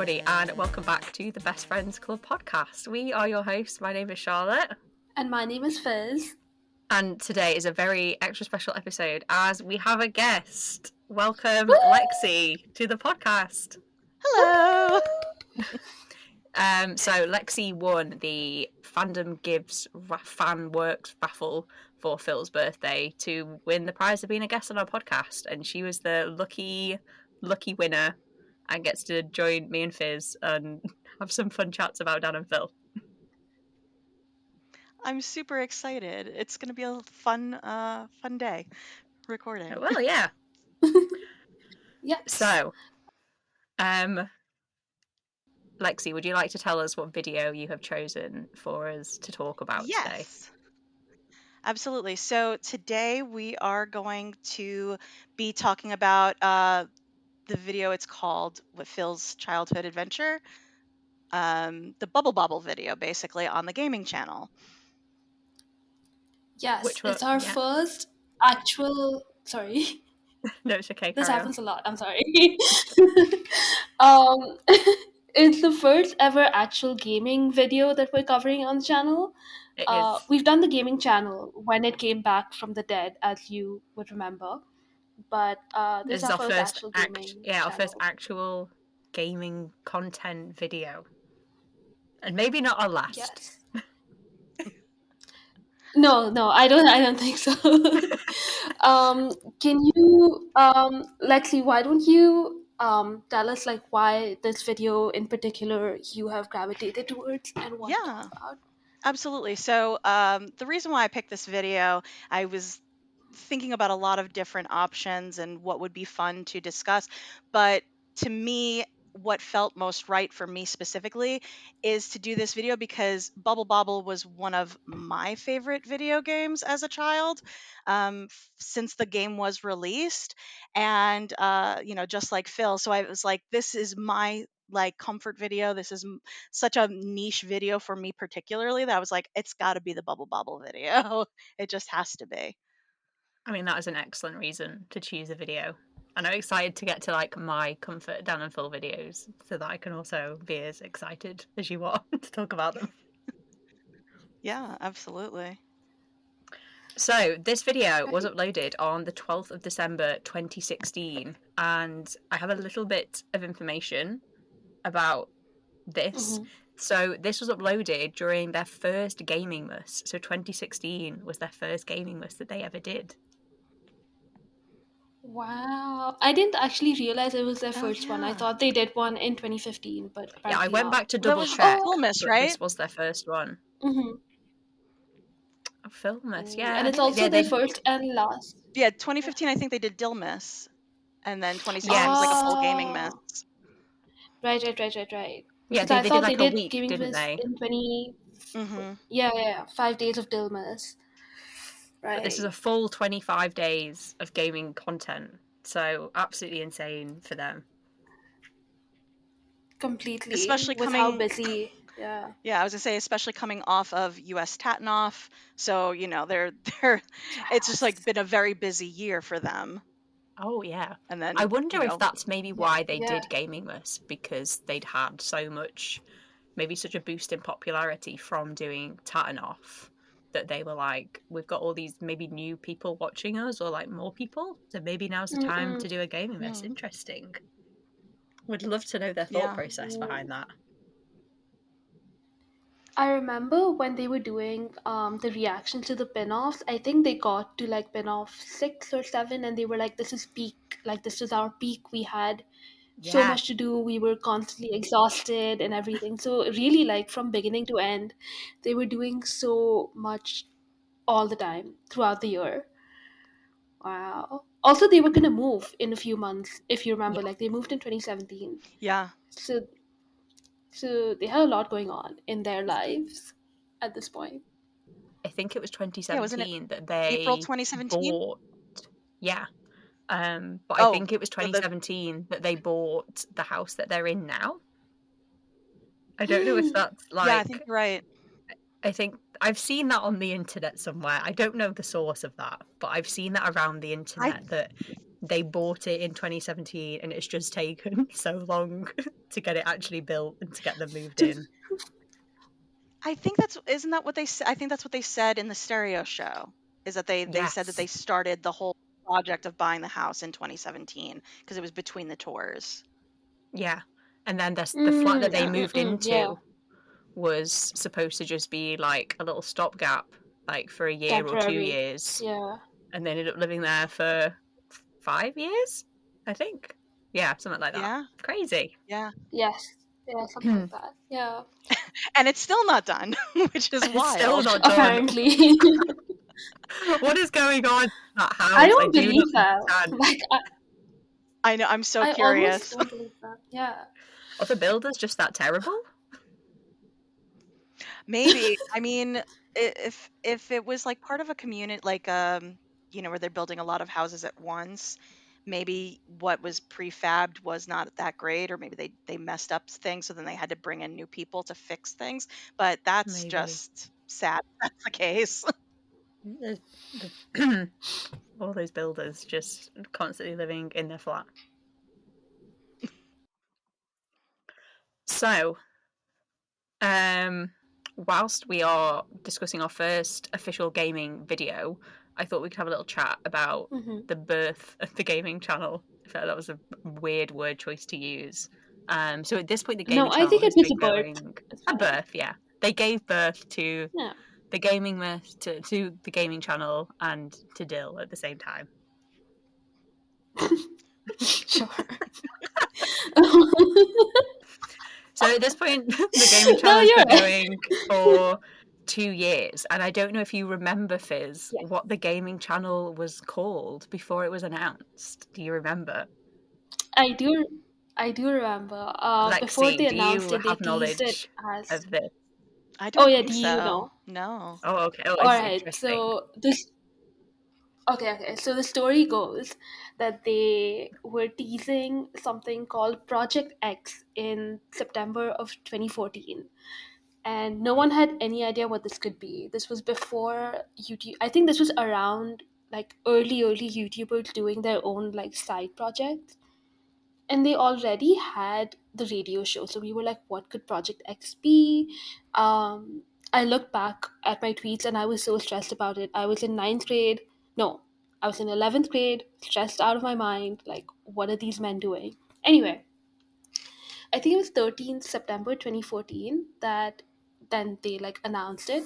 everybody, and welcome back to the Best Friends Club Podcast. We are your hosts. My name is Charlotte. And my name is Fizz. And today is a very extra special episode as we have a guest. Welcome, Woo! Lexi, to the podcast. Hello! So Lexi won the phandomgives fan works raffle for Phil's birthday to win the prize of being a guest on our podcast, and she was the lucky winner and gets to join me and Fizz and have some fun chats about Dan and Phil. I'm super excited. It's going to be a fun day recording. Well, yeah. Yes. So, Lexi, would you like to tell us what video you have chosen for us to talk about today? Yes. Absolutely. So today we are going to be talking about the video. It's called Phil's Childhood Adventure. The Bobble video, basically, on the gaming channel. Yes, it's our first actual... Sorry. No, it's okay. This happens a lot. I'm sorry. It's the first ever actual gaming video that we're covering on the channel. It is. We've done the gaming channel when it came back from the dead, as you would remember. But this is our first actual gaming channel. Our first actual gaming content video. And maybe not our last. Yes. No, I don't think so. Can you, Lexi, why don't you tell us why this video in particular you have gravitated towards and what to talk about? Absolutely. So the reason why I picked this video, I was thinking about a lot of different options and what would be fun to discuss. But to me, what felt most right for me specifically is to do this video because Bobble was one of my favorite video games as a child since the game was released. And, just like Phil. So I was like, this is my comfort video. This is such a niche video for me particularly that I was like, it's got to be the Bobble video. It just has to be. I mean, that is an excellent reason to choose a video. And I'm excited to get to my comfort Dan and Phil videos so that I can also be as excited as you are to talk about them. Yeah, absolutely. So this video was uploaded on the 12th of December 2016, and I have a little bit of information about this. Mhm. So this was uploaded during their first gaming mus. So 2016 was their first gaming mus that they ever did. Wow. I didn't actually realize it was their first one. I thought they did one in 2015, but yeah, I went not. back to double check. Filmus, right? This was their first one. Mm-hmm. Filmus, yeah. And it's also their first and last. Yeah, 2015, I think they did Dilmus. And then 2016 was a full gaming mess. Right. Yeah, I they thought did they a did week, gaming didn't mess they? in 20... Mm-hmm. Yeah, 5 days of Dilmas. Right. But this is a full 25 days of gaming content. So absolutely insane for them. Completely. Especially with how busy. Yeah. Yeah, I was gonna say, especially coming off of US Tatanoff. So, they're it's just been a very busy year for them. Oh yeah. And then I wonder if that's maybe why they Yeah. did Gaming Mus, because they'd had so much, maybe such a boost in popularity from doing Tatanoff, that they were like, we've got all these maybe new people watching us, or more people, so maybe now's the time to do a Gaming Mus. Interesting. Would love to know their thought process behind that. I remember when they were doing the reactions to the pin-offs, I think they got to pin-off 6 or 7, and they were like, this is peak, this is our peak. We had so much to do. We were constantly exhausted and everything. So really, from beginning to end, they were doing so much all the time throughout the year. Wow. Also, they were going to move in a few months, if you remember. They moved in 2017. Yeah. So they had a lot going on in their lives at this point. I think it was 2017 that they April 2017? bought. Yeah. But I think it was 2017 that they bought the house that they're in now. I don't know if that's Yeah, I think you're right. I think I've seen that on the internet somewhere. I don't know the source of that, but I've seen that around the internet that they bought it in 2017 and it's just taken so long to get it actually built and to get them moved in. I think isn't that what they said? I think that's what they said in the stereo show, is that they said that Yes. they started the whole project of buying the house in 2017 because it was between the tours. Yeah. And then the flat that they moved yeah. into was supposed to just be like a little stopgap, like for a year or 2 Temporary. years. Yeah. And they ended up living there for 5 years, I think. Yeah, something like that. Yeah. Crazy. Yeah. Yes. Yeah, something like that. Yeah. And it's still not done, which is It's wild. still not done. Apparently. What is going on in that house? I don't do believe not that. understand. Like, I know. I'm so I curious. almost don't believe that. Yeah. Are the builders just that terrible? Maybe. I mean, if it was like part of a community, like where they're building a lot of houses at once, maybe what was prefabbed was not that great, or maybe they messed up things, so then they had to bring in new people to fix things. But that's Maybe. just sad. That's the case. All those builders just constantly living in their flat. So, whilst we are discussing our first official gaming video, I thought we could have a little chat about the birth of the gaming channel. I felt that was a weird word choice to use. So at this point, the gaming channel I think has it was been a birth. going a birth. Yeah, they gave birth to the gaming to the gaming channel and to Dill at the same time. Sure. So at this point, the gaming channel has been going for 2 years, and I don't know if you remember, Fizz, what the gaming channel was called before it was announced. Do you remember? I do remember. Lexi, before they do announced you it, they have teased knowledge it as. of this? I don't think do you so. know? No. Oh, okay. Oh, All it's right. interesting. So this. Okay. So the story goes that they were teasing something called Project X in September of 2014. And no one had any idea what this could be. This was before YouTube. I think this was around like early YouTubers doing their own like side projects. And they already had the radio show. So we were like, what could Project X be? I looked back at my tweets and I was so stressed about it. I was in 9th grade. No, I was in 11th grade, stressed out of my mind. Like, what are these men doing? Anyway, I think it was 13th September 2014 that then they like announced it.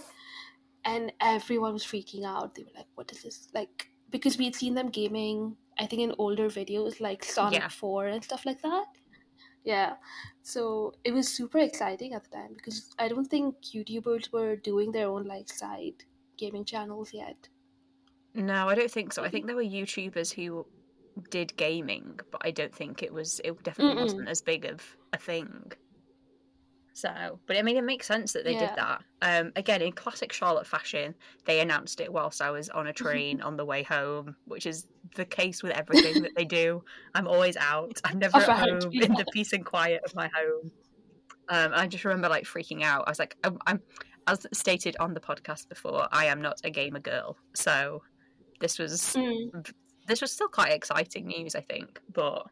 And everyone was freaking out. They were like, what is this? Like, because we'd seen them gaming, I think in older videos like Sonic 4 and stuff like that. Yeah. So it was super exciting at the time because I don't think YouTubers were doing their own like side gaming channels yet. No, I don't think so. I think there were YouTubers who did gaming, but I don't think it definitely wasn't as big of a thing. So, but I mean, it makes sense that they did that. Again, in classic Charlotte fashion, they announced it whilst I was on a train on the way home, which is the case with everything that they do. I'm always out. I'm never at home in the peace and quiet of my home. I just remember like freaking out. I was like, I'm as stated on the podcast before, I am not a gamer girl. So this was still quite exciting news, I think, but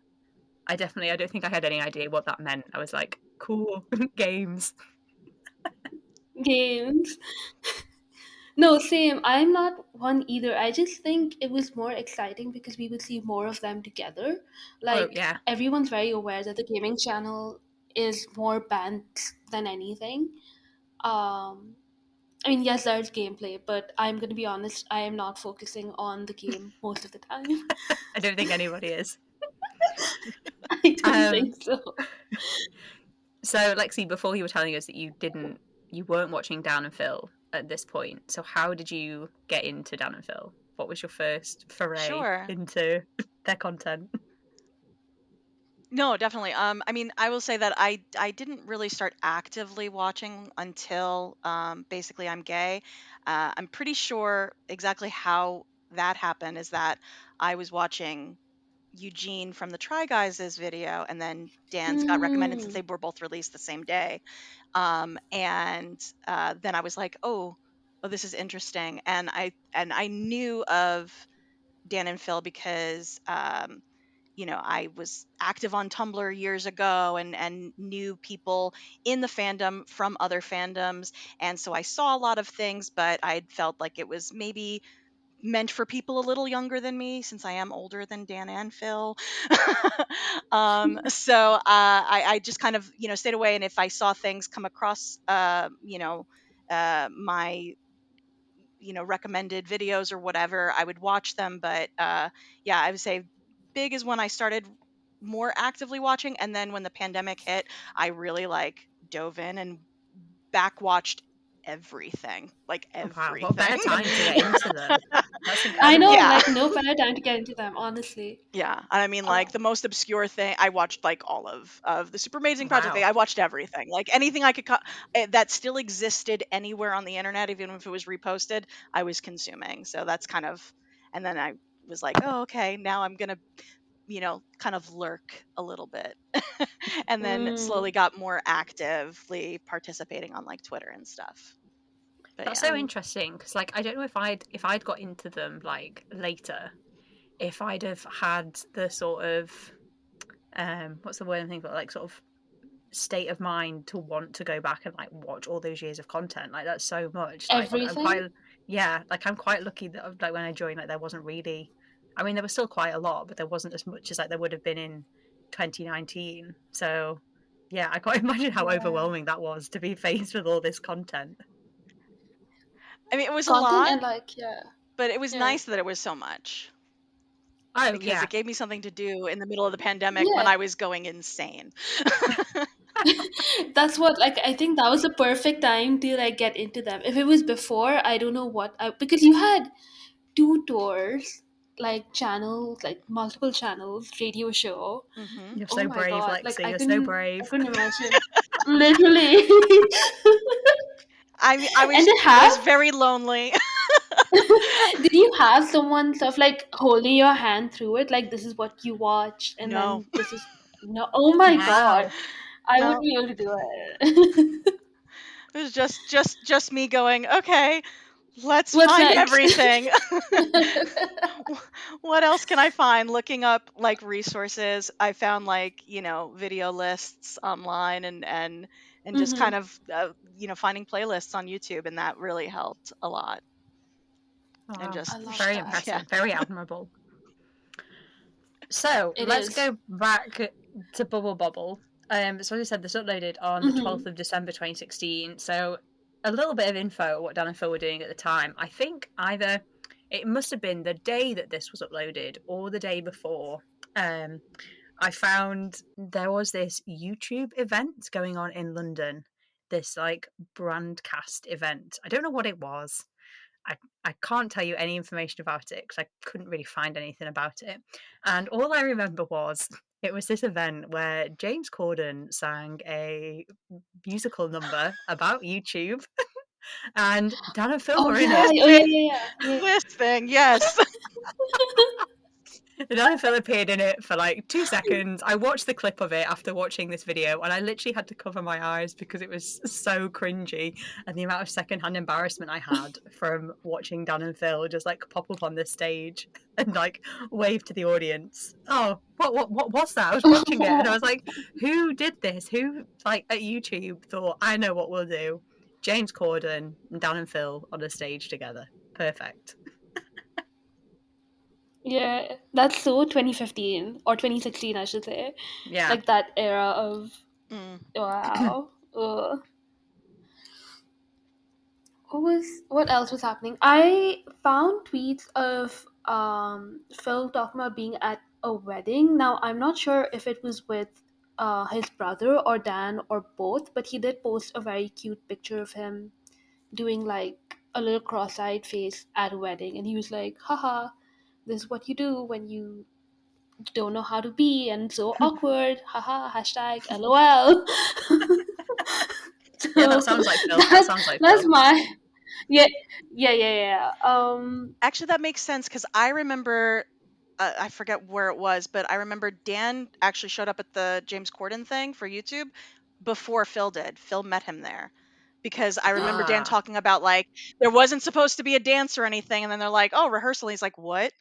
I don't think I had any idea what that meant. I was like, cool, games. Games. No, same. I'm not one either. I just think it was more exciting because we would see more of them together. Like, everyone's very aware that the gaming channel is more banned than anything. I mean, yes, there's gameplay, but I'm going to be honest, I am not focusing on the game most of the time. I don't think anybody is. I don't think so. So, Lexi, before you were telling us that you weren't watching Dan and Phil at this point. So how did you get into Dan and Phil? What was your first foray into their content? No, definitely. I mean, I will say that I didn't really start actively watching until basically I'm gay. I'm pretty sure exactly how that happened is that I was watching Eugene from the Try Guys' video, and then Dan's got recommended since they were both released the same day. And then I was like, oh, this is interesting. And I knew of Dan and Phil because I was active on Tumblr years ago and knew people in the fandom from other fandoms. And so I saw a lot of things, but I felt like it was maybe meant for people a little younger than me since I am older than Dan and Phil. So I just kind of, stayed away. And if I saw things come across, my recommended videos or whatever, I would watch them. But yeah, I would say big is when I started more actively watching, and then when the pandemic hit, I really dove in and back watched everything, like Wow, what better everything. time to get into them? That's I know, incredible. Yeah. like no better time to get into them, honestly. Yeah, and I mean, Uh, the most obscure thing, I watched all of the Super Amazing Project thing. Wow. I watched everything, like anything I could that still existed anywhere on the internet, even if it was reposted, I was consuming. So that's kind of, and then I was like, oh, okay, now I'm gonna, kind of lurk a little bit, and then slowly mm, got more actively participating on Twitter and stuff. But That's yeah. so interesting because, like, I don't know if I'd got into them like later, if I'd have had the sort of what's the word I'm thinking for, like, sort of state of mind to want to go back and like watch all those years of content. Like, that's so much. Like, I'm everything. quite, yeah, like I'm quite lucky that like when I joined, like there wasn't really. I mean, there was still quite a lot, but there wasn't as much as like there would have been in 2019. So yeah, I can't imagine how Yeah. overwhelming that was to be faced with all this content. I mean, it was a Content lot, and like, yeah. but it was Yeah. nice that it was so much, Oh because yeah, it gave me something to do in the middle of the pandemic when Yeah. I was going insane. That's what, like, I think that was the perfect time to like get into them. If it was before, I don't know because you had two tours, like channels, like multiple channels, radio show. Hmm. you're Oh so my brave, god, like Lexi. You're so brave. I couldn't imagine. Literally. I And was did I have was very lonely. did you have someone stuff like holding your hand through it, like this is what you watched and No, then this is no, oh my god. Wow. I wouldn't no, be able to do it. it was just me going, okay, let's What's find next? everything. What else can I find? Looking up resources, I found video lists online, and just kind Hmm. of finding playlists on YouTube, and that really helped a lot. And Wow. I just love Very that. yeah. impressive. Very admirable. So It let's is. go back to Bobble. So as I said, this uploaded on the Mm-hmm. 12th of December 2016. So a little bit of info what Dan and Phil were doing at the time. I think either it must have been the day that this was uploaded or the day before. I found there was this YouTube event going on in London. This like brandcast event. I don't know what it was. I, I can't tell you any information about it because I couldn't really find anything about it. And all I remember was it was this event where James Corden sang a musical number about YouTube, and Dan and Phil Oh were in yeah. This it. Oh thing, yeah. Yeah. Yeah. Yeah. this thing, yes. Dan and Phil appeared in it for like 2 seconds. I watched the clip of it after watching this video, and I literally had to cover my eyes because it was so cringy, and the amount of secondhand embarrassment I had from watching Dan and Phil just like pop up on this stage and like wave to the audience. Oh, what was that? I was watching it and I was like, who did this? Who like at YouTube thought, I know what we'll do? James Corden and Dan and Phil on a stage together. Perfect. Yeah. That's so 2015 or 2016, I should say. Yeah. Like that era of Mm. wow. What else was happening? I found tweets of Phil talking about being at a wedding. Now I'm not sure if it was with his brother or Dan or both, but he did post a very cute picture of him doing like a little cross-eyed face at a wedding, and he was like, haha, this is what you do when you don't know how to be and so awkward, haha, hashtag lol. Yeah, that So sounds like Phil. That that sounds like that's Phil. my yeah, yeah. Actually, that makes sense because I remember, I forget where it was, but I remember Dan actually showed up at the James Corden thing for YouTube before Phil did. Phil met him there. because I remember Dan Ah, talking about like there wasn't supposed to be a dance or anything, and then they're like, "Oh, rehearsal." He's like, "What?"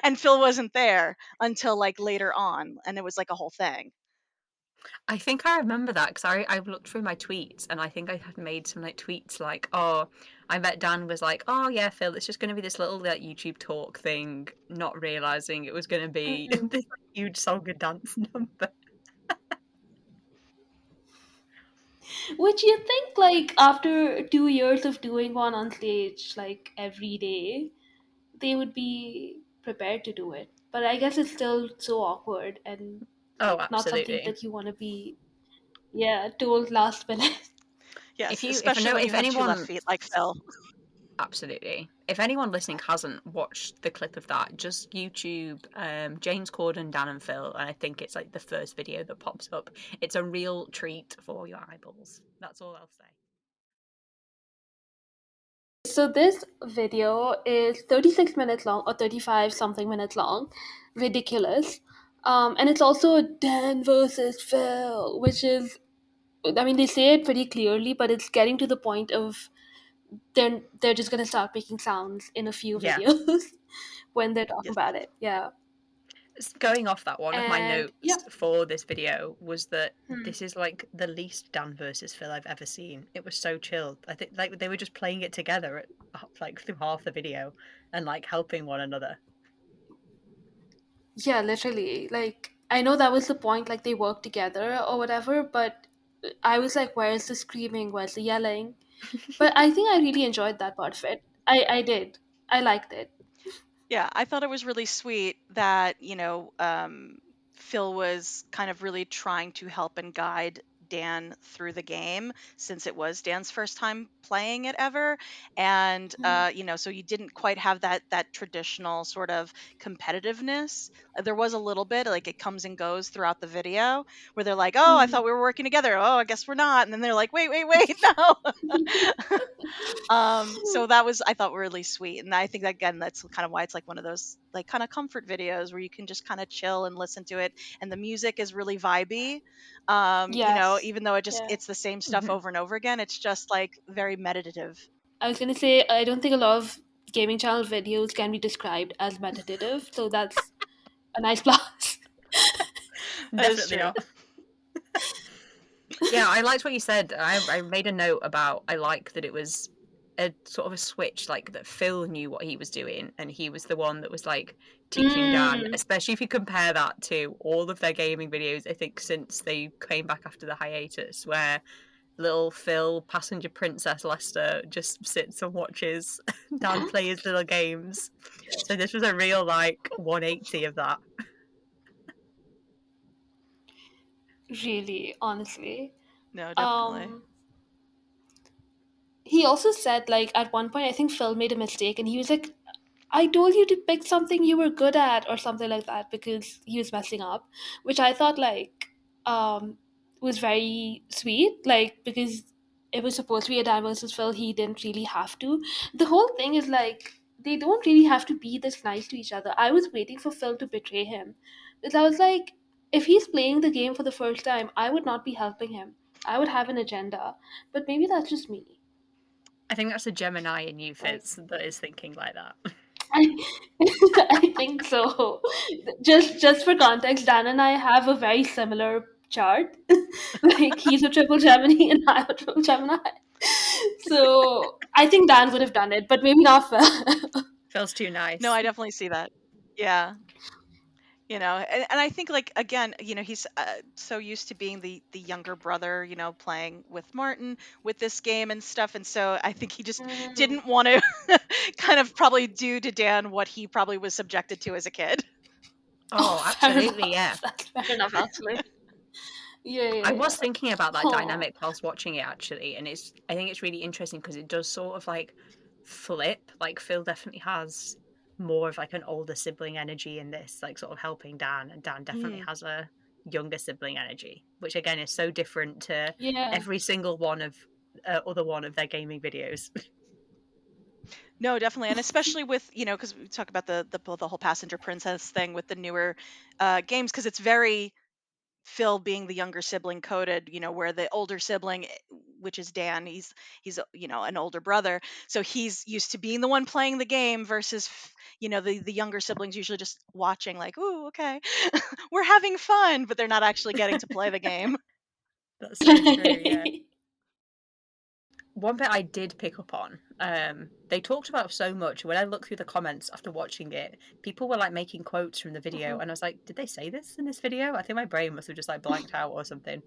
And Phil wasn't there until like later on, and it was like a whole thing. I think I remember that because I looked through my tweets and I think I had made some like tweets like, oh, I bet Dan was like, oh yeah, Phil, it's just going to be this little like YouTube talk thing, not realizing it was going to be Mm-mm. this like, huge song and dance number. Which you think, like, after 2 years of doing one on stage, like, every day, they would be prepared to do it. But I guess it's still so awkward and, Oh, like, not something absolutely. that you want to be, yeah, told last minute. Yes, If I especially know when you if have two left anyone feet like Phil. Absolutely. If anyone listening hasn't watched the clip of that, just YouTube James Corden, Dan and Phil, and I think it's like the first video that pops up. It's a real treat for your eyeballs. That's all I'll say. So this video is 36 minutes long or 35 something minutes long. Ridiculous. And it's also Dan versus Phil, which is, I mean, they say it pretty clearly, but it's getting to the point of they're just gonna start making sounds in a few Yeah. videos when they're talking Yes. about it. Yeah. Going off that, one of my And yeah. notes for this video was that Hmm. this is like the least Dan versus Phil I've ever seen. It was so chilled. I think like they were just playing it together at, like through half the video and like helping one another. Yeah, literally. Like, I know that was the point, like they worked together or whatever, but I was like, where's the screaming? Where's the yelling? But I think I really enjoyed that part of it. I did. I liked it. Yeah, I thought it was really sweet that, Phil was kind of really trying to help and guide Dan through the game since it was Dan's first time playing it ever. And Mhm. so you didn't quite have that traditional sort of competitiveness. There was a little bit, like it comes and goes throughout the video where they're like, "Oh, I thought Mhm. we were working together. Oh, I guess we're not." And then they're like, "Wait, wait, wait, no." So that was, I thought, really sweet, and I think that, again, that's kind of why it's like one of those like kind of comfort videos where you can just kind of chill and listen to it, and the music is really vibey. Yes. Even though Yeah. it's the same stuff Mhm. over and over again, it's just like very meditative. I was gonna say I don't think a lot of gaming channel videos can be described as meditative, so that's a nice plus. That is Definitely true. not. Yeah, I liked what you said. I made a note about I like that it was a sort of a switch, like that Phil knew what he was doing and he was the one that was like teaching Dan, Mm. especially if you compare that to all of their gaming videos, I think since they came back after the hiatus, where little Phil, passenger princess Lester, just sits and watches Dan play his little games. So this was a real like 180 of that. Really, honestly. No, definitely. Um he also said, like, at one point I think Phil made a mistake and he was like, I told you to pick something you were good at or something like that because he was messing up, which I thought, like, um was very sweet, like, because it was supposed to be a Dan versus Phil. He didn't really have to. The whole thing is like they don't really have to be this nice to each other. I was waiting for Phil to betray him because I was like, if he's playing the game for the first time, I would not be helping him. I would have an agenda. But maybe that's just me. I think that's a Gemini in you, Like, Fizz, that is thinking like that. I, I think so. Just for context, Dan and I have a very similar chart. Like he's a triple Gemini and I'm a triple Gemini. So I think Dan would have done it, but maybe not Phil. Feels too nice. No, I definitely see that. Yeah. And I think, like, again, he's so used to being the younger brother, playing with Martin with this game and stuff, and so I think he just Mm. didn't want to kind of probably do to Dan what he probably was subjected to as a kid. Oh, Fair absolutely, enough. yeah. That's fair enough, actually. Yeah, yeah, I yeah. was thinking about that Oh. dynamic whilst watching it actually, and I think it's really interesting because it does sort of like flip. Like Phil definitely has more of like an older sibling energy in this, like sort of helping Dan, and Dan definitely Mm. has a younger sibling energy, which again is so different to Yeah. every single one of other one of their gaming videos. No, definitely, and especially with because we talk about the whole passenger princess thing with the newer games, because it's very Phil being the younger sibling coded, where the older sibling which is Dan. He's an older brother, so he's used to being the one playing the game versus the younger siblings usually just watching, like, "Ooh, okay, we're having fun," but they're not actually getting to play the game. That's so true, yeah. One bit I did pick up on, they talked about so much. When I looked through the comments after watching it, people were like making quotes from the video, and I was like, did they say this in this video? I think my brain must have just like blanked out or something.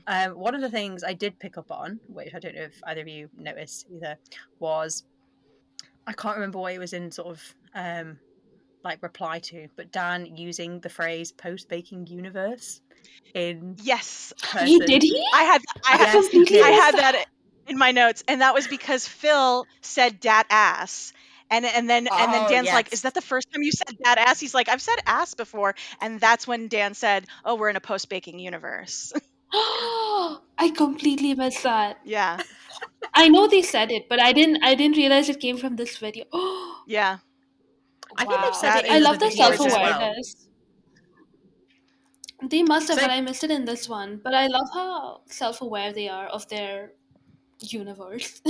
One of the things I did pick up on, which I don't know if either of you noticed either, was, I can't remember what it was in sort of like reply to, but Dan using the phrase post-baking universe in Yes. person. Did he? I had Yes, he did. I had that in my notes, and that was because Phil said "dat ass," and then Oh, Dan's like, yes. "Is that the first time you said "dat ass"?" He's like, "I've said ass before," and that's when Dan said, "Oh, we're in a post-baking universe." I completely missed that. Yeah, I know they said it, but I didn't realize it came from this video. yeah. I think they've said That it I in is love other their videos as gorgeous. well. self-awareness. They must have, So, but I missed it in this one. But I love how self-aware they are of their universe.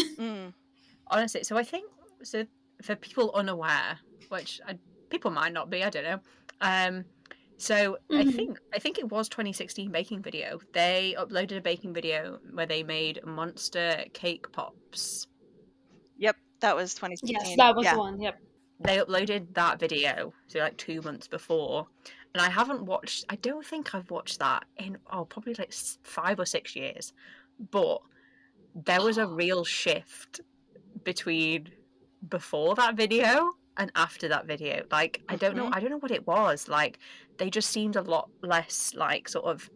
honestly, so I think, so for people unaware, which people might not be, I don't know. So I think it was 2016 baking video. They uploaded a baking video where they made monster cake pops. Yep, that was Yes, 2016. that was Yeah. the one. Yep. They uploaded that video, so like 2 months before, and I haven't watched. I don't think I've watched that in probably like 5 or 6 years, but there was a real shift between before that video and after that video. Like, I don't know what it was. Like, they just seemed a lot less like sort of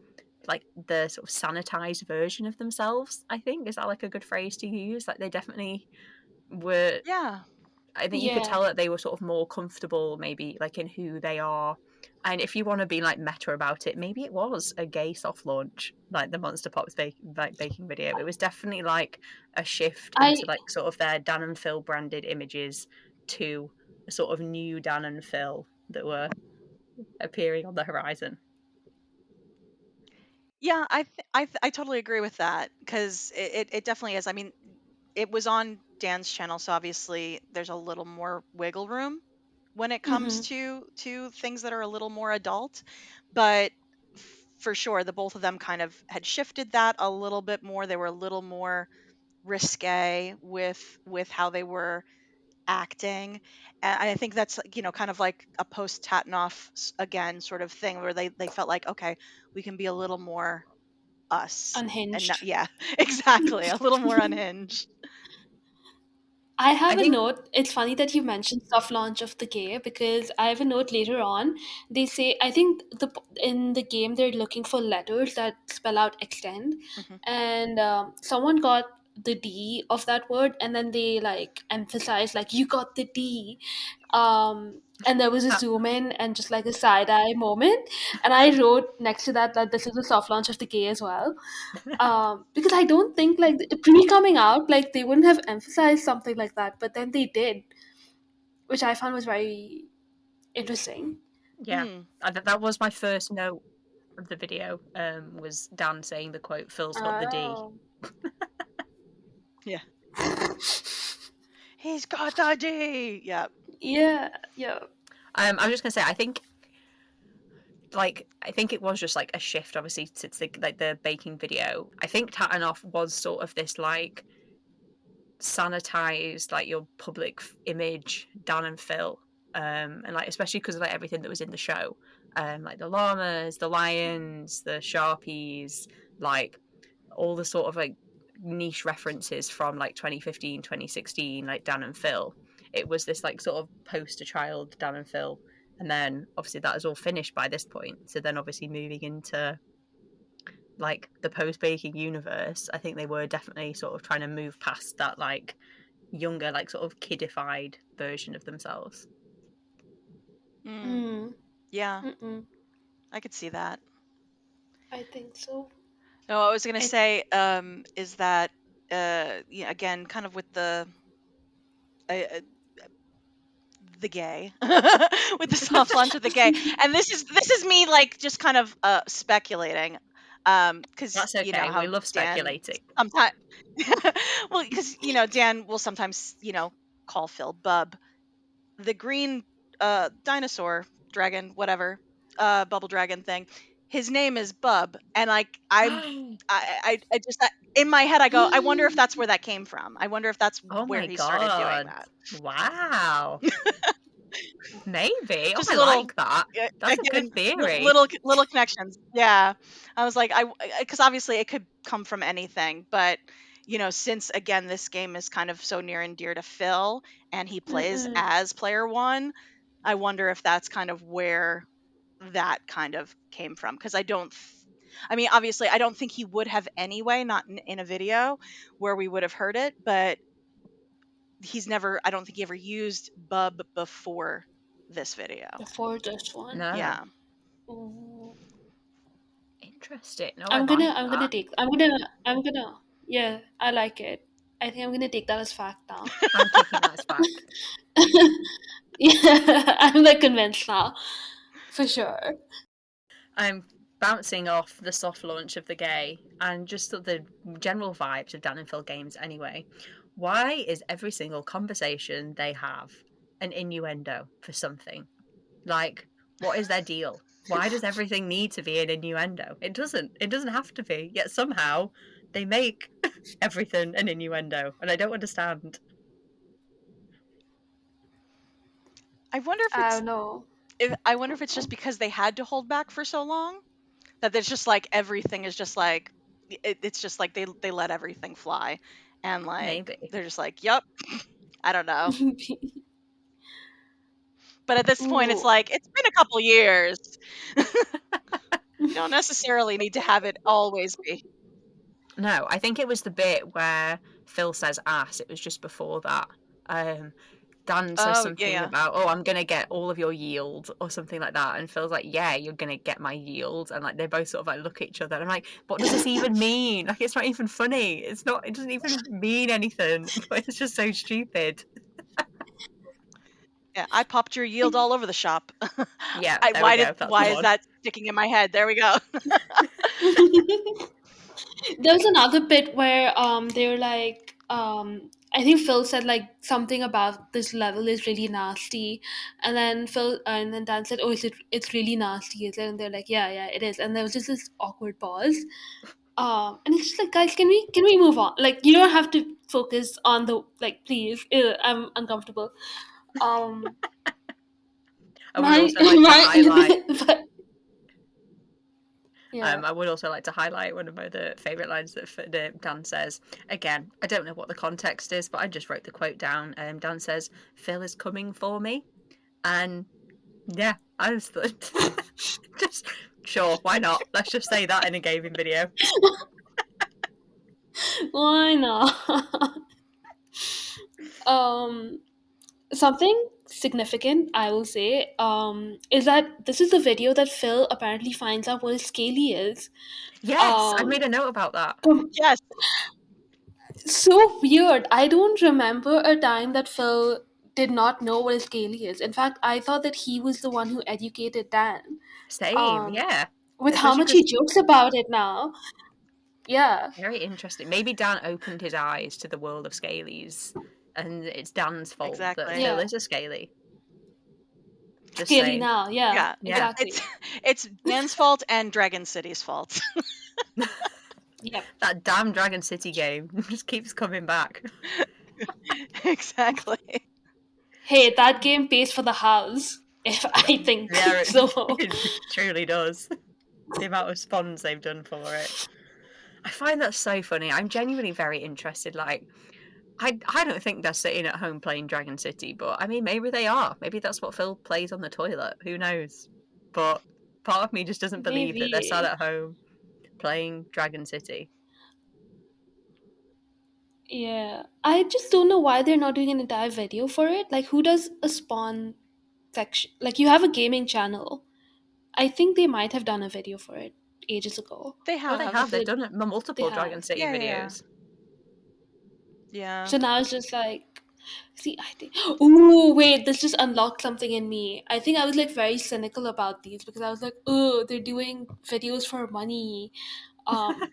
like the sort of sanitized version of themselves, I think. Is that like a good phrase to use? Like, they definitely were. Yeah. I think you could tell that they were sort of more comfortable, maybe, like in who they are. And if you want to be like meta about it, maybe it was a gay soft launch, like the Monster Pops baking video. It was definitely like a shift into like sort of their Dan and Phil branded images to a sort of new Dan and Phil that were appearing on the horizon. Yeah, I totally agree with that, because it definitely is. I mean, it was on Dan's channel, so obviously there's a little more wiggle room when it comes to things that are a little more adult, but for sure the both of them kind of had shifted that a little bit more. They were a little more risque with how they were acting, and I think that's kind of like a post Tatanoff again sort of thing, where they felt like, okay, we can be a little more us and Unhinged. not, yeah, exactly, a little more unhinged. I have I a think note. It's funny that you mentioned soft launch of the game, because I have a note later on. They say, I think in the game they're looking for letters that spell out extend, and someone got the D of that word, and then they like emphasized like, you got the D, and there was a zoom in and just like a side eye moment, and I wrote next to that this is a soft launch of the game as well. Because I don't think like pre coming out, like they wouldn't have emphasized something like that, but then they did, which I found was very interesting. yeah, that was my first note of the video. Was Dan saying the quote, "Phil's got the D." Yeah. He's got the D. Yeah. Yeah. I was just gonna say, I think it was just like a shift, obviously, since the baking video. I think Tatanoff was sort of this like sanitized, like your public image Dan and Phil, and like especially because of like everything that was in the show, like the llamas, the lions, the sharpies, like all the sort of like niche references from like 2015, 2016, like Dan and Phil. It was this like sort of poster child Dan and Phil, and then obviously that is all finished by this point. So then obviously moving into like the post-baking universe, I think they were definitely sort of trying to move past that like younger, like sort of kidified version of themselves. Yeah. I could see that. I think so. No, I was gonna say is that again, kind of with the gay with the soft launch of the gay, and this is me like just kind of speculating. Because That's you know okay. how We love Dan speculating. sometimes, well, because Dan will sometimes call Phil Bub. The green dinosaur dragon, whatever, bubble dragon thing. His name is Bub, and like I just in my head I go, I wonder if that's where that came from. I wonder if that's Oh where my he started doing god. that. Wow. Maybe. Oh, Just I little, like that. That's a good again, theory. little connections. Yeah, I was like, because obviously it could come from anything, but since again this game is kind of so near and dear to Phil, and he plays Mm-mm. as player one, I wonder if that's kind of where that kind of came from. Because I mean, obviously, I don't think he would have anyway, not in a video where we would have heard it, but I don't think he ever used Bub before this video. Before this one. No. Yeah. Ooh. Interesting. No, I like that. I'm gonna, yeah, I like it. I think I'm gonna take that as fact now. I'm taking that as fact. Yeah, I'm like convinced now, for sure. I'm bouncing off the soft launch of the gay and just the general vibes of Dan and Phil games anyway. Why is every single conversation they have an innuendo for something? Like, what is their deal? Why does everything need to be an innuendo? It doesn't. It doesn't have to be. Yet somehow they make everything an innuendo, and I don't understand. I wonder if I it's don't know. I wonder if it's just because they had to hold back for so long that there's just like everything is just like it's just like they let everything fly, and like Maybe. they're just like, yep, I don't know. But at this point, it's Ooh. like it's been a couple years. You don't necessarily need to have it always be. No, I think it was the bit where Phil says ass. It was just before that. Dan says Oh something yeah, about, oh, I'm going to get all of your yield or something like that. And Phil's like, yeah, you're going to get my yield. And like, they both sort of like look at each other. And I'm like, what does this even mean? Like, it's not even funny. It doesn't even mean anything. But it's just so stupid. yeah. I popped your yield all over the shop. Yeah, there we go. That's the Why is one. that sticking in my head? There we go. There was another bit where they were like I think Phil said like something about this level is really nasty, and then Dan said, "Oh, it's really nasty, is it?" And they're like, "Yeah, it is." And there was just this awkward pause. And it's just like, guys, can we move on? Like, you don't have to focus on the like, please. Ew, I'm uncomfortable. Um, I would also like to highlight. but, yeah. I would also like to highlight one of the favourite lines that Dan says. Again, I don't know what the context is, but I just wrote the quote down. Dan says, "Phil is coming for me," and yeah, I was just sure, why not? Let's just say that in a gaming video. Why not? um, Something significant, I will say, is that this is the video that Phil apparently finds out what a scaly is. Yes, I made a note about that. Yes. So weird. I don't remember a time that Phil did not know what a scaly is. In fact, I thought that he was the one who educated Dan. Same, Um, yeah. with how Especially much he because jokes about it now. Yeah, very interesting. Maybe Dan opened his eyes to the world of scalies, and it's Dan's fault that Exactly. Phil yeah. is a scaly. Just Scaly saying. now. Yeah, Yeah. Yeah. exactly. It's Dan's fault and Dragon City's fault. Yep. That damn Dragon City game just keeps coming back. Exactly. Hey, that game pays for the house. If I think Yeah, so. it truly does. The amount of spawns they've done for it. I find that so funny. I'm genuinely very interested. Like, I don't think they're sitting at home playing Dragon City, but I mean, maybe they are. Maybe that's what Phil plays on the toilet. Who knows? But part of me just doesn't believe that they're sat Maybe. at home playing Dragon City. Yeah. I just don't know why they're not doing an entire video for it. Like, who does a spawn section? Like, you have a gaming channel. I think they might have done a video for it ages ago. They Oh, they have. have. If They've it, done they multiple Dragon have. City Yeah. videos. Yeah. So now it's just like, see, I think. Ooh, wait, this just unlocked something in me. I think I was like very cynical about these because I was like, oh, they're doing videos for money.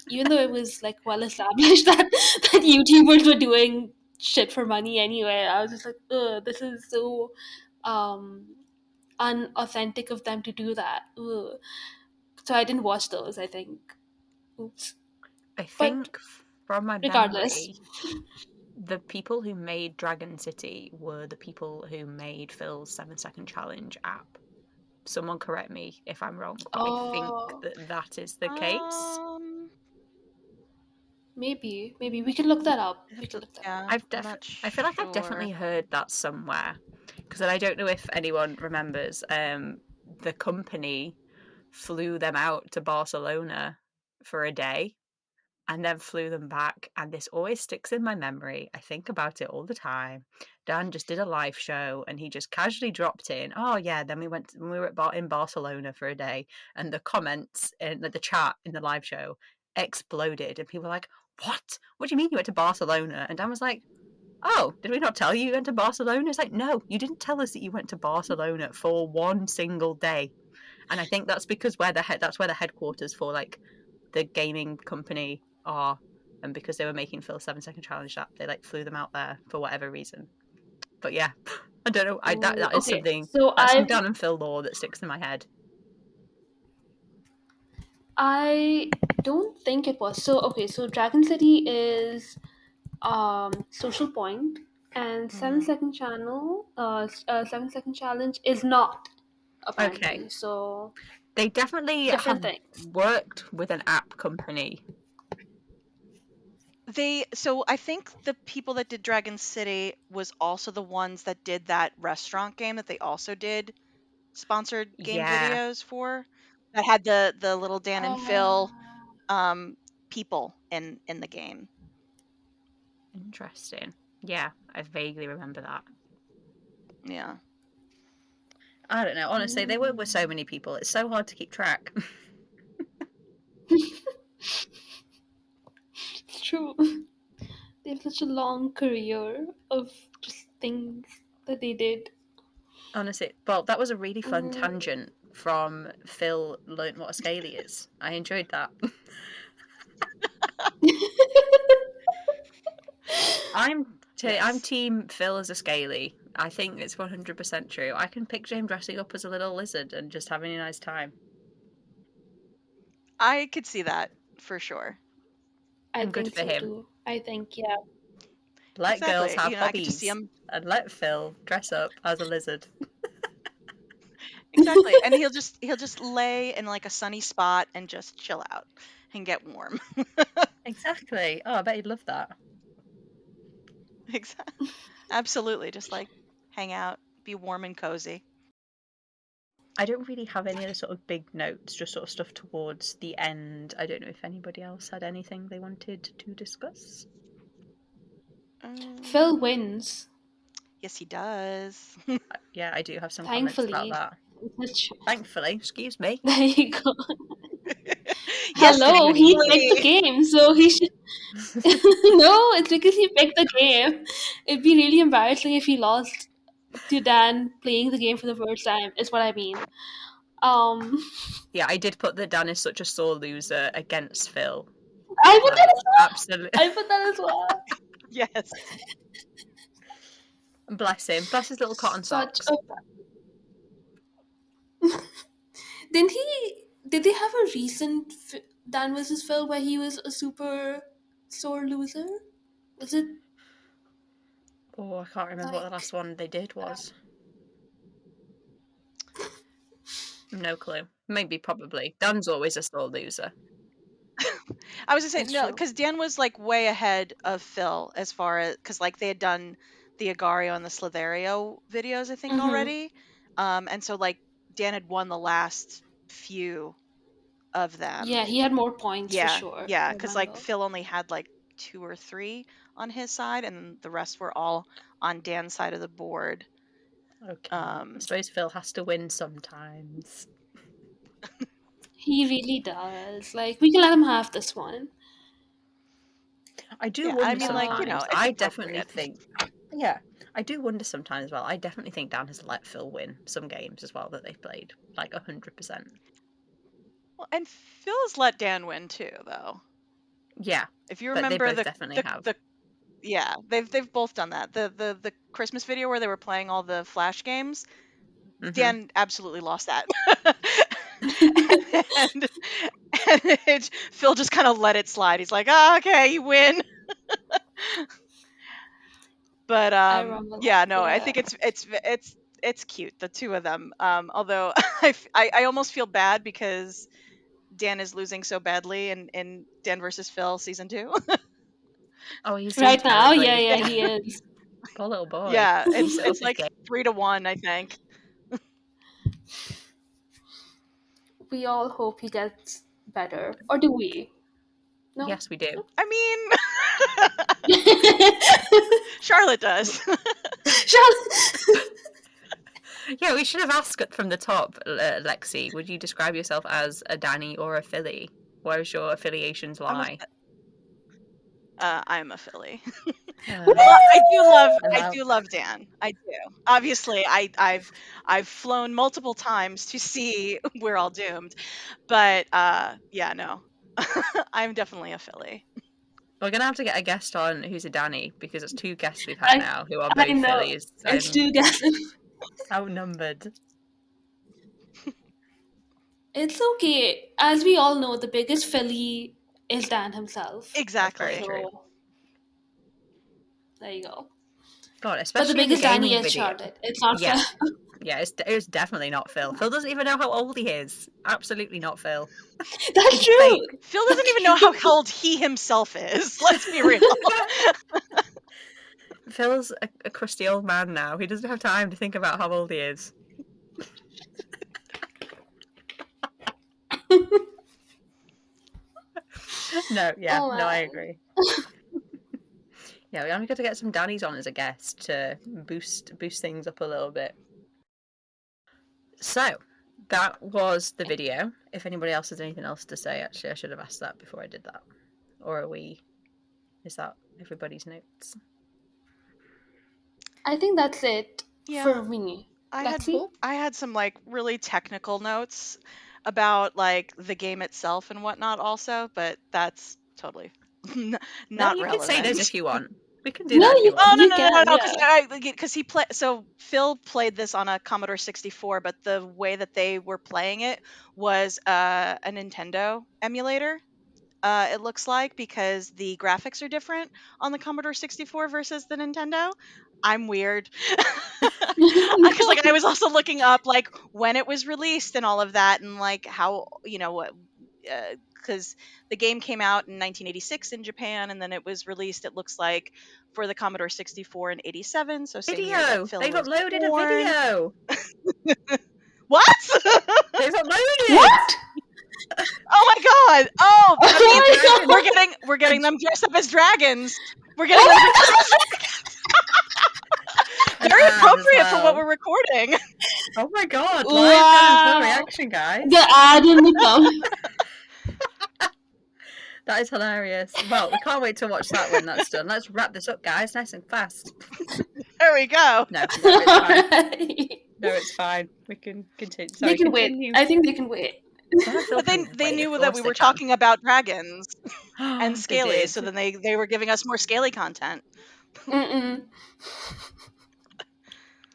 Even though it was like well established that YouTubers were doing shit for money anyway, I was just like, ugh, this is so unauthentic of them to do that. Ugh. So I didn't watch those, I think. Oops. I But think from my regardless. memory, the people who made Dragon City were the people who made Phil's 7-second challenge app. Someone correct me if I'm wrong, but I think Oh, that is the case. maybe we can look that up. We can look that up. Yeah, I'm not I feel like I've sure. definitely heard that somewhere, because I don't know if anyone remembers. The company flew them out to Barcelona for a day and then flew them back, and this always sticks in my memory. I think about it all the time. Dan just did a live show and he just casually dropped in, oh yeah, then we were in Barcelona for a day, and the comments in the chat in the live show exploded, and people were like, what do you mean you went to Barcelona? And Dan was like, oh, did we not tell you went to Barcelona? It's like, no, you didn't tell us that you went to Barcelona for one single day. And I think that's because that's where the headquarters for like the gaming company are, and because they were making Phil's 7-second challenge app, they like flew them out there for whatever reason. But yeah, I don't know. That is Okay, something, so that's some Dan and Phil lore that sticks in my head. I don't think it was. So okay, so Dragon City is Social Point, and 7-second channel 7-second challenge is not, apparently. Okay. So They definitely different have things. worked with an app company. So I think the people that did Dragon City was also the ones that did that restaurant game that they also did sponsored game Yeah, videos for, that had the little Dan and Phil people in the game. interesting. Yeah, I vaguely remember that. Yeah. I don't know. Honestly, they work with so many people. It's so hard to keep track. It's true. They have such a long career of just things that they did. Honestly, well, that was a really fun tangent from Phil learnt what a scaly is. I enjoyed that. I'm Yes. team Phil as a scaly. I think it's 100% true. I can picture him dressing up as a little lizard and just having a nice time. I could see that for sure. I And good think for so him. too. I think, yeah. Let girls Exactly. have I could just see hobbies, him. and let Phil dress up as a lizard. Exactly. And he'll just lay in like a sunny spot and just chill out and get warm. Exactly. Oh, I bet he'd love that. Exactly. Absolutely. Just like hang out, be warm and cozy. I don't really have any other sort of big notes, just sort of stuff towards the end. I don't know if anybody else had anything they wanted to discuss. Phil wins. Yes, he does. Yeah, I do have some comments about Thankfully. that. Thankfully, excuse me. There you go. Yes, Hello, he thankfully. picked the game, so he should. No, it's because he picked the game. It'd be really embarrassing if he lost to Dan playing the game for the first time, is what I mean. Yeah, I did put that Dan is such a sore loser against Phil. I put that as well. Absolutely. I put that as well. Yes. Bless him. Bless his little cotton Such socks. Did they have a recent Dan versus Phil where he was a super sore loser? Was it? Oh, I can't remember what the last one they did was. No clue. Maybe, probably. Dan's always a sore loser. I was gonna say That's no, true. because Dan was like way ahead of Phil as far as, because like they had done the Agario and the Slither.io videos, I think, already. And so like Dan had won the last few of them. Yeah, he had more points for Yeah, sure. yeah, I because like remember. Phil only had like 2 or 3 on his side, and the rest were all on Dan's side of the board. Okay. I suppose Phil has to win sometimes. He really does. Like, we can let him have this one. I do Yeah, wonder I mean, sometimes. like, you know, it's I definitely appropriate. think. Yeah, I do wonder sometimes as well. I definitely think Dan has let Phil win some games as well that they've played, like 100%. Well, and Phil's let Dan win too, though. Yeah, If you but they remember both definitely have. yeah, they've both done that. The Christmas video where they were playing all the Flash games, Dan absolutely lost that. and Phil just kind of let it slide. He's like, "Oh, okay, you win." But I remember yeah, that. no, I Yeah. think it's cute, the two of them. Although I almost feel bad because Dan is losing so badly in Dan versus Phil season 2. Oh, he's doing Right now, terribly. yeah, he is. Poor little boy. Yeah, He's it's off his like game. 3-1, I think. We all hope he gets better. Or do we? No? Yes, we do. I mean, Charlotte does. Yeah, we should have asked from the top, Lexi. Would you describe yourself as a Danny or a Philly? Where's your affiliations lie? I'm a Philly. Uh, Well, I Hello. do love Dan. I do. Obviously, I've flown multiple times to see We're All Doomed, but yeah, no, I'm definitely a Philly. We're gonna have to get a guest on who's a Danny because it's 2 guests we've had now who are both I know. Phillies. It's I'm 2 guesses. outnumbered. It's okay. As we all know, the biggest Philly is Dan himself. Exactly. Very true. So, there you go. God, But the especially in the biggest Danny gaming is video. Charlotte. It's not Yeah. Phil. Yeah, it's definitely not Phil. Phil doesn't even know how old he is. Absolutely not Phil. That's It's true. fake. Phil doesn't even know how old he himself is. Let's be real. Phil's a crusty old man now. He doesn't have time to think about how old he is. No, yeah, Oh, no, I man. agree. Yeah, we only got to get some Dannies on as a guest to boost things up a little bit. So, that was the video. If anybody else has anything else to say, actually, I should have asked that before I did that. Or is that everybody's notes? I think that's it Yeah. for me. I had some like really technical notes about like the game itself and whatnot also, but that's totally not No, you relevant. can say those if you want. We can do No, that if you want. Oh no you no can, no yeah. because he played. So Phil played this on a Commodore 64, but the way that they were playing it was a Nintendo emulator. It looks like, because the graphics are different on the Commodore 64 versus the Nintendo. I'm weird because like I was also looking up like when it was released and all of that, and like how what. Because the game came out in 1986 in Japan, and then it was released, it looks like, for the Commodore 64 in 87. So same year Video! that Phil They've was uploaded a born. video! What? They've uploaded! What? Oh my god! Oh, that Oh means my God. we're getting them dressed up as dragons. We're getting them dressed up as dragons. Very ad as appropriate for well. what we're recording. Oh my god, live Wow. reaction, guys. The ad in the comments. That is hilarious. Well, we can't wait to watch that when that's done. Let's wrap this up, guys, nice and fast. There we go. No, it's fine. No, it's fine. We can continue. Sorry, They can continue. wait. I think they can wait. But they knew that we were talking about dragons and scaly, so then they were giving us more scaly content.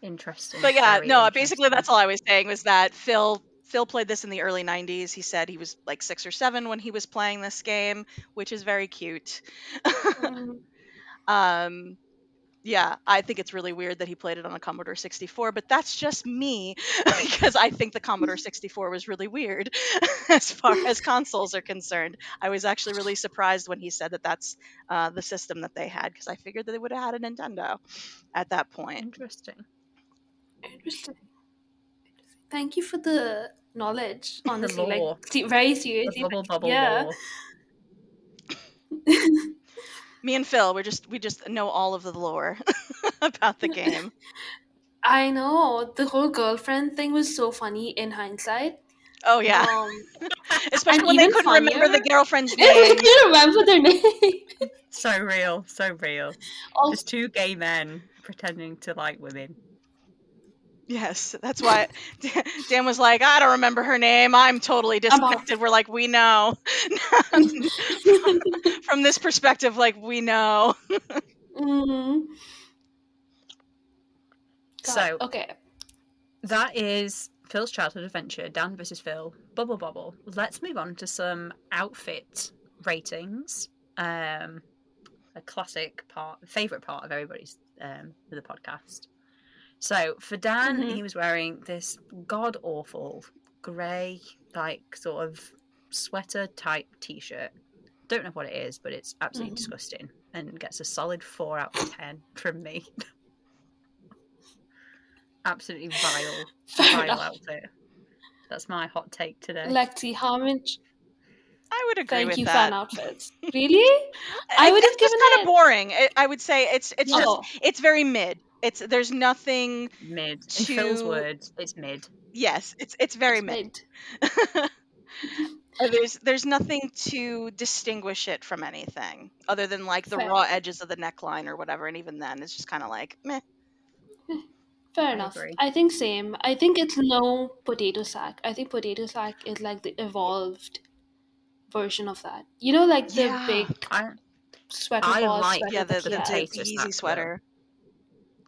Interesting. But yeah, Very no, interesting. basically that's all I was saying was that Phil played this in the early 90s. He said he was like 6 or 7 when he was playing this game, which is very cute. Yeah, I think it's really weird that he played it on a Commodore 64, but that's just me because I think the Commodore 64 was really weird as far as consoles are concerned. I was actually really surprised when he said that that's the system that they had, because I figured that they would have had a Nintendo at that point. Interesting. Thank you for the knowledge, honestly. The lore. Like, very seriously. The bubble Yeah. lore. Me and Phil, we just know all of the lore about the game. I know. The whole girlfriend thing was so funny in hindsight. Oh yeah. Especially when they couldn't remember the girlfriend's name. They couldn't remember their name. So real, so real. Just 2 gay men pretending to like women. Yes, that's why Dan was like, I don't remember her name. I'm totally I'm off. disconnected. We're like, we know. From this perspective, like, we know. Mm. God. So Okay. that is Phil's childhood adventure, Dan versus Phil, Bubble Bobble. Let's move on to some outfit ratings. A classic favourite part of everybody's of the podcast. So for Dan, he was wearing this god awful grey, like sort of sweater type t-shirt. Don't know what it is, but it's absolutely disgusting and gets a solid 4 out of 10 from me. Absolutely vile outfit. That's my hot take today. Lexi, how much? I would agree Thank with you, that. fan outfits. Really? I would have It's just given kind of it. boring. I would say it's just Oh, it's very mid. There's nothing Mid. In Phil's to words, it's mid. yes, it's very it's mid. mid. There's nothing to distinguish it from anything other than like the Fair. raw edges of the neckline or whatever, and even then it's just kind of like meh. Fair I enough. agree. I think same. I think it's no potato sack. I think potato sack is like the evolved version of that. You know, like the Yeah. big I sweater I ball like sweater Yeah, that the he has. potato easy sack, though. sweater.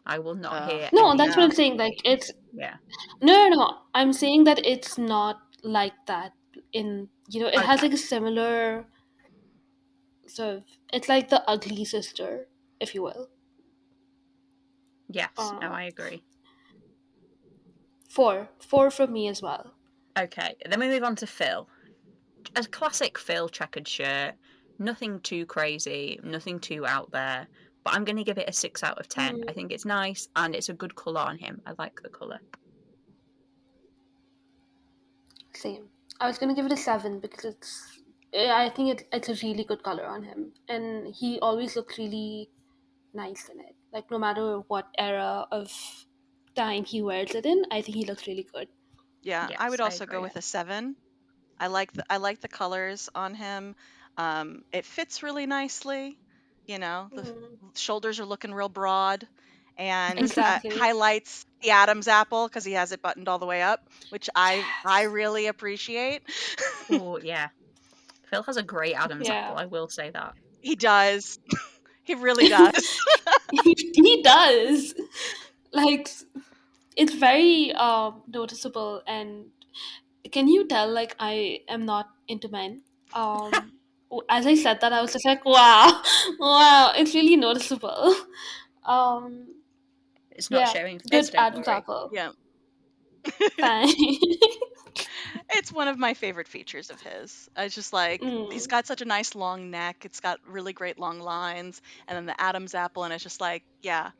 I will not Ugh. hear No, any. that's what I'm Yeah. saying. Like it's Yeah. no. I'm saying that it's not like that. In it has Okay. like a similar sort of. It's like the ugly sister, if you will. Yes. No, I agree. 4 from me as well. Okay. Then we move on to Phil. A classic Phil checkered shirt. Nothing too crazy. Nothing too out there. But I'm going to give it a 6 out of 10. I think it's nice and it's a good colour on him. I like the colour. Same. I was gonna give it a 7 because I think it's a really good color on him, and he always looks really nice in it. Like no matter what era of time he wears it in, I think he looks really good. Yeah, Yes, I would I also go agree. with a 7. I like the colors on him. It fits really nicely. The shoulders are looking real broad, and Exactly. highlights the Adam's apple because he has it buttoned all the way up, which I really appreciate. Oh, yeah. Phil has a great Adam's Yeah. apple, I will say that. He does. He really does. He does. Like it's very noticeable, and can you tell like I am not into men? As I said that, I was just like, wow, wow, it's really noticeable. It's not Yeah, showing Fizz, good don't Adam's worry. apple. Yeah. Fine. It's one of my favorite features of his. I just like he's got such a nice long neck. It's got really great long lines, and then the Adam's apple, and it's just like, yeah.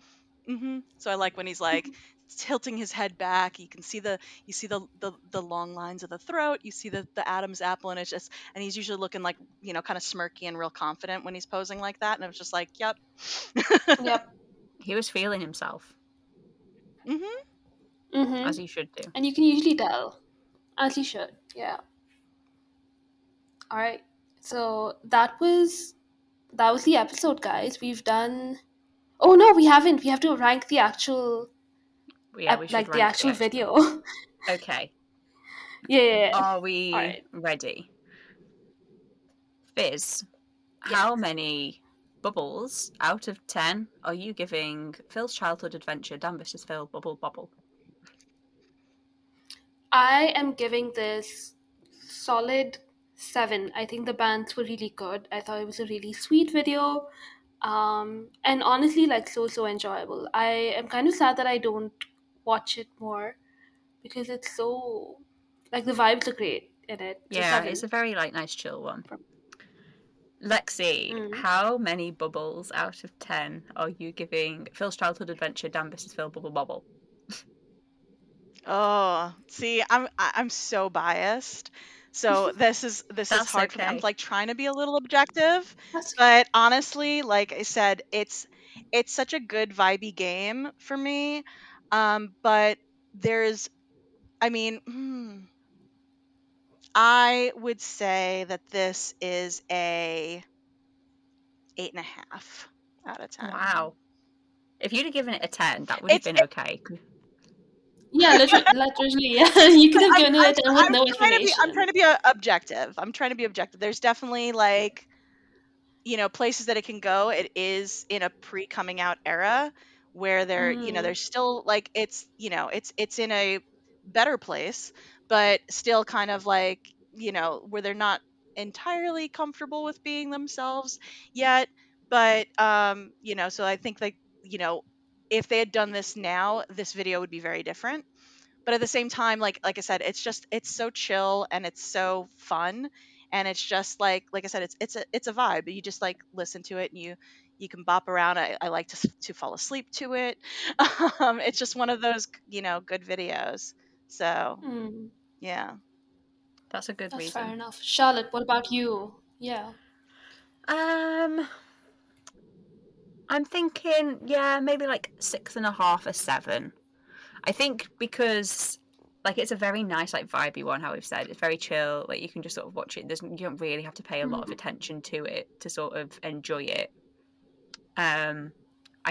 So I like when he's like tilting his head back. You see the long lines of the throat. You see the Adam's apple, and and he's usually looking like kind of smirky and real confident when he's posing like that. And it was just like, yep. Yep. He was feeling himself, as he should do. And you can usually tell, as you should. Yeah. All right. So that was the episode, guys. We've done. Oh no, we haven't. We have to rank the actual, Yeah, we should like the rank actual the extra. video. Okay. Yeah. Are we All right. ready? Fizz, how many bubbles out of 10 are you giving Phil's childhood adventure, Dan vs. Phil, Bubble Bobble? I am giving this solid 7. I think the bands were really good. I thought it was a really sweet video. And honestly, like so enjoyable. I am kind of sad that I don't watch it more because it's so like the vibes are great in it. So Yeah, 7. it's a very nice chill one. Lexi, how many bubbles out of 10 are you giving Phil's childhood adventure, Dan vs. Phil, Bubble Bobble? Oh, see, I'm so biased. So this is That's hard for me. I'm okay. like trying to be a little objective, but honestly, like I said, it's such a good vibey game for me. But there's, I mean, I would say that this is a 8.5 out of 10. Wow. If you'd have given it a 10, that would have been okay. Yeah, literally. Yeah. You could have given it with no explanation. I'm trying to be objective. I'm trying to be objective. There's definitely like, places that it can go. It is in a pre-coming out era where there's still like it's in a better place, but still kind of like, where they're not entirely comfortable with being themselves yet. But so I think like, if they had done this now, this video would be very different. But at the same time, like I said, it's so chill and it's so fun, and it's just like I said, it's a vibe. You just like listen to it and you can bop around. I like to fall asleep to it. It's just one of those good videos. So yeah. That's a good That's reason. fair enough. Charlotte, what about you? Yeah. I'm thinking, maybe like 6.5 or 7. I think because like it's a very nice, like vibey one, how we've said. It's very chill, like you can just sort of watch it. You don't really have to pay a lot of attention to it to sort of enjoy it. I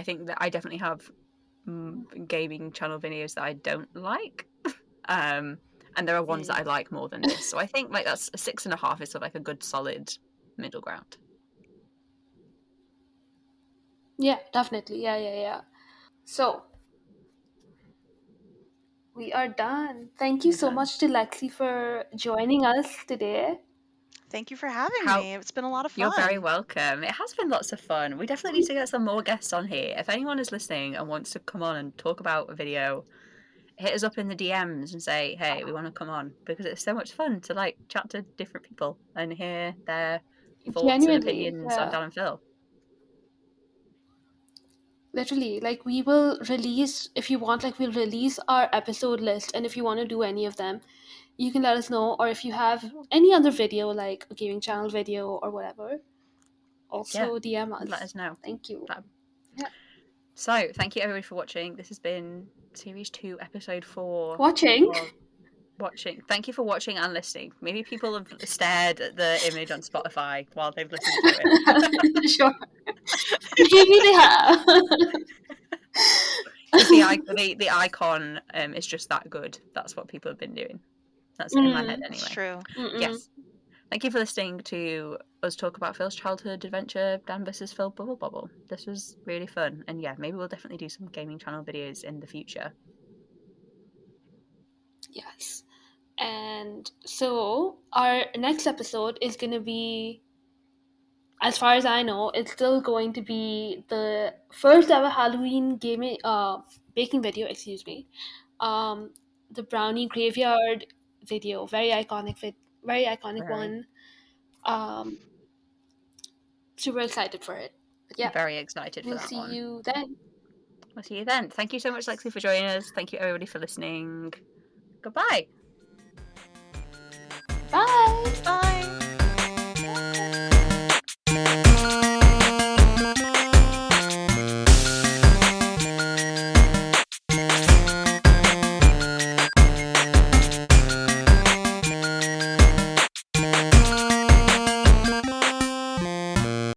think that I definitely have gaming channel videos that I don't like. And there are ones that I like more than this. So I think like that's a 6.5 is sort of like a good solid middle ground. Yeah, definitely. Yeah. So we are done. Thank you so much to Lexi for joining us today. Thank you for having me. It's been a lot of fun. You're very welcome. It has been lots of fun. We definitely need to get some more guests on here. If anyone is listening and wants to come on and talk about a video, hit us up in the DMs and say, hey, we want to come on, because it's so much fun to like chat to different people and hear their thoughts and opinions on Dan and Phil. Literally, like we will release, if you want, like we'll release our episode list, and if you want to do any of them, you can let us know. Or if you have any other video, like a gaming channel video or whatever, also DM us. Let us know. Thank you. Yeah. So thank you everybody for watching. This has been series 2, episode 4. Watching. Thank you for watching and listening. Maybe people have stared at the image on Spotify while they've listened to it. Sure. Maybe they have. The icon is just that good. That's what people have been doing. That's in my head anyway. It's true. Yes. Thank you for listening to us talk about Phil's childhood adventure, Dan vs. Phil Bobble. This was really fun. And yeah, maybe we'll definitely do some gaming channel videos in the future. Yes. And so our next episode is going to be, as far as I know, it's still going to be the first ever Halloween gaming baking video, the brownie graveyard video, very iconic one. Super excited for it. But yeah, very excited for that one. We'll see you then. We'll see you then. Thank you so much, Lexi, for joining us. Thank you everybody for listening. Goodbye.